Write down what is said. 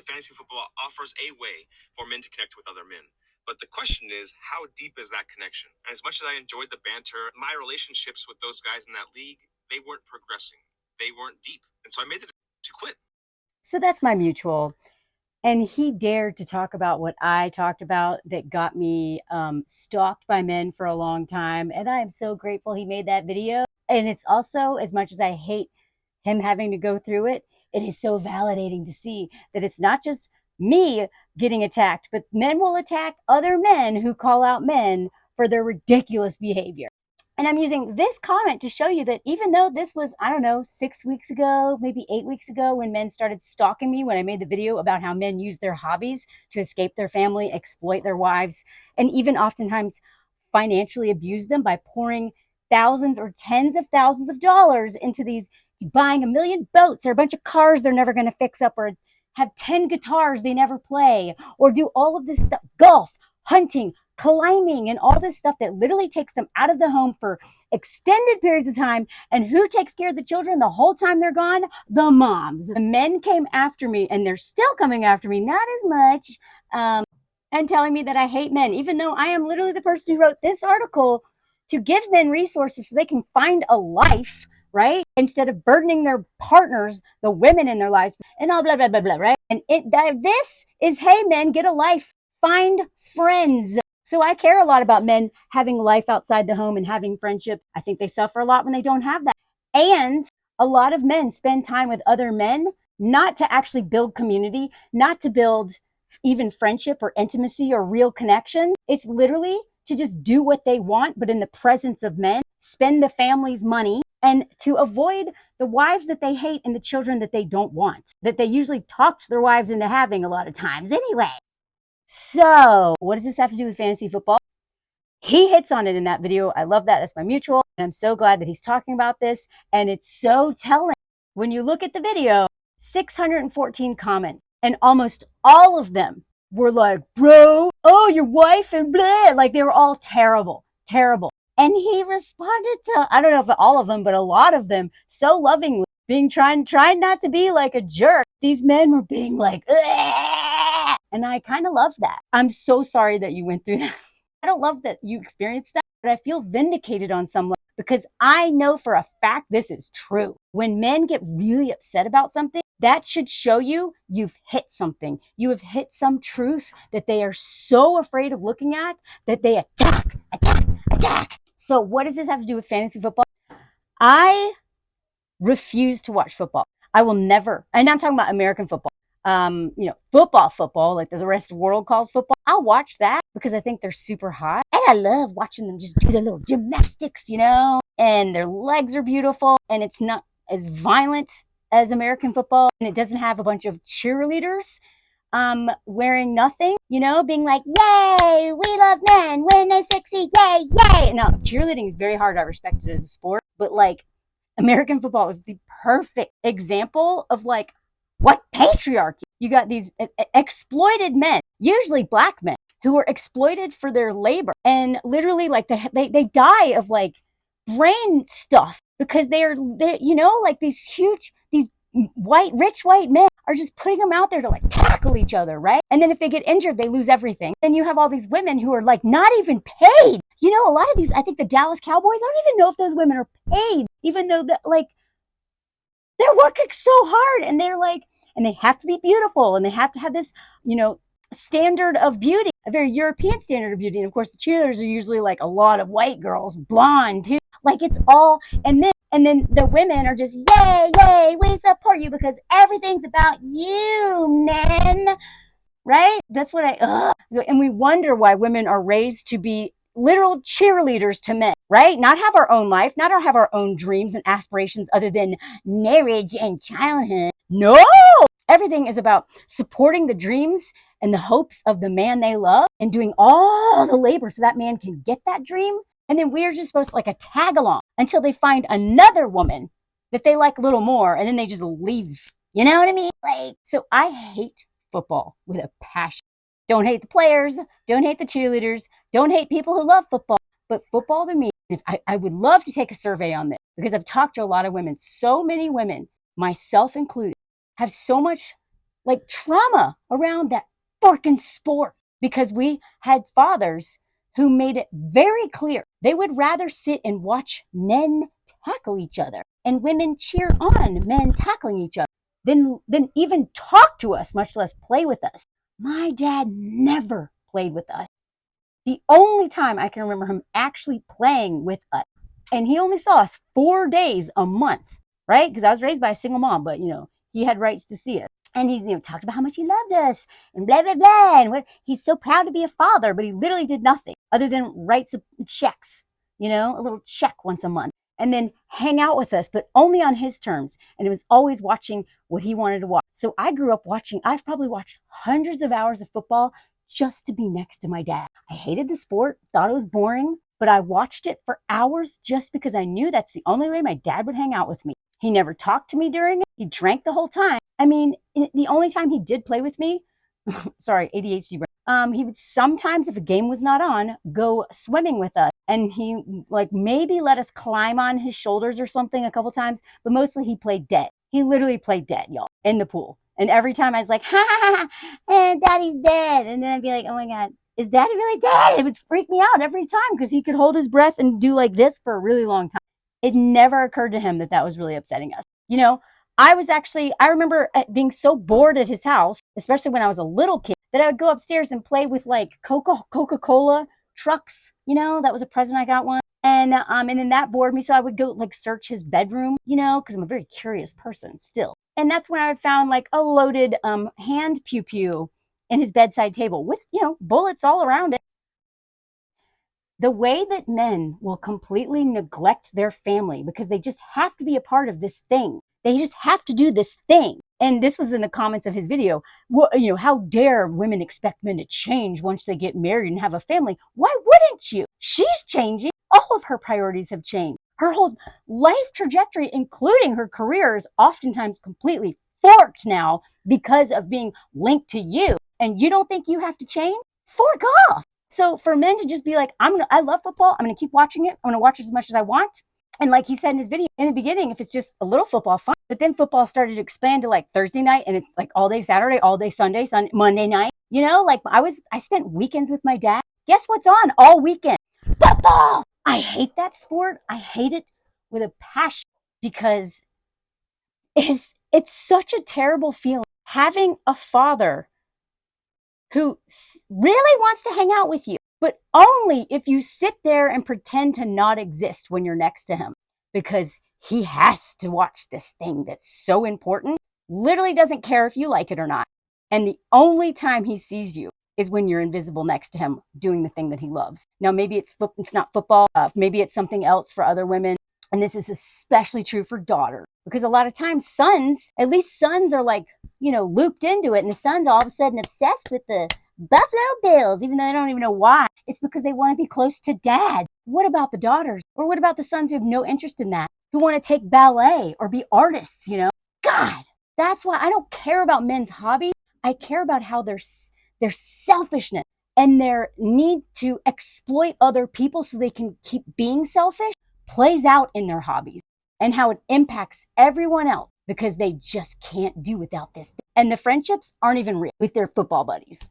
fantasy football offers a way for men to connect with other men. But the question is, how deep is that connection? And as much as I enjoyed the banter, my relationships with those guys in that league, they weren't progressing. They weren't deep. And so I made the decision to quit. So that's my mutual. And he dared to talk about what I talked about that got me stalked by men for a long time. And I am so grateful he made that video. And it's also, as much as I hate him having to go through it, it is so validating to see that it's not just me getting attacked, but men will attack other men who call out men for their ridiculous behavior. And I'm using this comment to show you that even though this was, I don't know, 6 weeks ago, maybe 8 weeks ago, when men started stalking me, when I made the video about how men use their hobbies to escape their family, exploit their wives, and even oftentimes financially abuse them by pouring thousands or tens of thousands of dollars into these, buying a million boats or a bunch of cars they're never going to fix up, or have 10 guitars they never play, or do all of this stuff, golf, hunting, climbing, and all this stuff that literally takes them out of the home for extended periods of time. And who takes care of the children the whole time they're gone? The moms. The men came after me, and they're still coming after me, not as much, and telling me that I hate men, even though I am literally the person who wrote this article to give men resources so they can find a life, right? Instead of burdening their partners, the women in their lives, and all blah, blah, blah, blah, right? And this is, hey, men, get a life. Find friends. So I care a lot about men having life outside the home and having friendships. I think they suffer a lot when they don't have that. And a lot of men spend time with other men, not to actually build community, not to build even friendship or intimacy or real connection. It's literally to just do what they want, but in the presence of men, spend the family's money, and to avoid the wives that they hate and the children that they don't want, that they usually talk to their wives into having a lot of times anyway. So what does this have to do with fantasy football? He hits on it in that video. I love that. That's my mutual. And I'm so glad that he's talking about this. And it's so telling. When you look at the video, 614 comments, and almost all of them were like, bro, oh, your wife and blah. Like, they were all terrible, terrible. And he responded to, I don't know if all of them, but a lot of them so lovingly, trying not to be like a jerk. These men were being like, ugh! And I kind of love that. I'm so sorry that you went through that. I don't love that you experienced that, but I feel vindicated on some level, because I know for a fact this is true. When men get really upset about something, that should show you you've hit something. You have hit some truth that they are so afraid of looking at that they attack, attack, attack. So what does this have to do with fantasy football? I refuse to watch football. I will never, and I'm talking about American football. Football, like the rest of the world calls football. I'll watch that because I think they're super hot. And I love watching them just do their little gymnastics, and their legs are beautiful, and it's not as violent as American football. And it doesn't have a bunch of cheerleaders wearing nothing, being like, yay, we love men when they succeed, yay, yay. Now, cheerleading is very hard. I respect it as a sport, but like American football is the perfect example of like what patriarchy. You got these exploited men, usually black men, who are exploited for their labor, and literally like they die of like brain stuff because they're like these rich white men are just putting them out there to like tackle each other, right? And then if they get injured, they lose everything. Then you have all these women who are like not even paid. A lot of these, I think the Dallas Cowboys, I don't even know if those women are paid, even though that like they're working so hard, and they're like, and they have to be beautiful, and they have to have this, standard of beauty, a very European standard of beauty. And of course, the cheerleaders are usually like a lot of white girls, blonde too. Like it's all, and then the women are just, yay, yay, we support you because everything's about you, men, right? That's what and we wonder why women are raised to be literal cheerleaders to men, right? Not have our own life, not have our own dreams and aspirations other than marriage and childhood. No! Everything is about supporting the dreams and the hopes of the man they love and doing all the labor so that man can get that dream. And then we're just supposed to like a tag along until they find another woman that they like a little more, and then they just leave. You know what I mean? So I hate football with a passion. Don't hate the players, don't hate the cheerleaders, don't hate people who love football, but football to me, I would love to take a survey on this, because I've talked to a lot of women. So many women, myself included, have so much like trauma around that freaking sport because we had fathers who made it very clear they would rather sit and watch men tackle each other and women cheer on men tackling each other than even talk to us, much less play with us. My dad never played with us. The only time I can remember him actually playing with us, and he only saw us 4 days a month, right? Because I was raised by a single mom, but he had rights to see us. And he talked about how much he loved us and blah, blah, blah. And he's so proud to be a father, but he literally did nothing other than write some checks, a little check once a month, and then hang out with us, but only on his terms. And it was always watching what he wanted to watch. So I grew up watching, I've probably watched hundreds of hours of football just to be next to my dad. I hated the sport, thought it was boring, but I watched it for hours just because I knew that's the only way my dad would hang out with me. He never talked to me during it. He drank the whole time. I mean, the only time he did play with me, sorry, ADHD, he would sometimes, if a game was not on, go swimming with us. And he maybe let us climb on his shoulders or something a couple times, but mostly he played dead. He literally played dead, y'all, in the pool. And every time I was like, ha ha ha, and daddy's dead. And then I'd be like, oh my God, is daddy really dead? It would freak me out every time because he could hold his breath and do like this for a really long time. It never occurred to him that was really upsetting us. I remember being so bored at his house, especially when I was a little kid, that I would go upstairs and play with like Coca-Cola trucks. That was a present I got one. And then that bored me. So I would go like search his bedroom, because I'm a very curious person still. And that's when I found like a loaded hand pew in his bedside table with, bullets all around it. The way that men will completely neglect their family because they just have to be a part of this thing. They just have to do this thing. And this was in the comments of his video. Well, how dare women expect men to change once they get married and have a family? Why wouldn't you? She's changing. All of her priorities have changed. Her whole life trajectory, including her career, is oftentimes completely forked now because of being linked to you. And you don't think you have to change? Fork off. So for men to just be like, I love football. I'm going to keep watching it. I'm going to watch it as much as I want. And like he said in his video, in the beginning, if it's just a little football, fine. But then football started to expand to like Thursday night, and it's like all day Saturday, all day Sunday, Monday night. I spent weekends with my dad. Guess what's on all weekend? Football! I hate that sport. I hate it with a passion because it's such a terrible feeling. Having a father who really wants to hang out with you, but only if you sit there and pretend to not exist when you're next to him, because he has to watch this thing that's so important, literally doesn't care if you like it or not. And the only time he sees you is when you're invisible next to him doing the thing that he loves. Now, maybe it's not football. Maybe it's something else for other women. And this is especially true for daughters, because a lot of times at least sons are like, looped into it. And the son's all of a sudden obsessed with the Buffalo Bills, even though they don't even know why. It's because they want to be close to dad. What about the daughters? Or what about the sons who have no interest in that, who want to take ballet or be artists, God, that's why I don't care about men's hobbies. I care about how their selfishness and their need to exploit other people so they can keep being selfish plays out in their hobbies, and how it impacts everyone else because they just can't do without this thing. And the friendships aren't even real with their football buddies.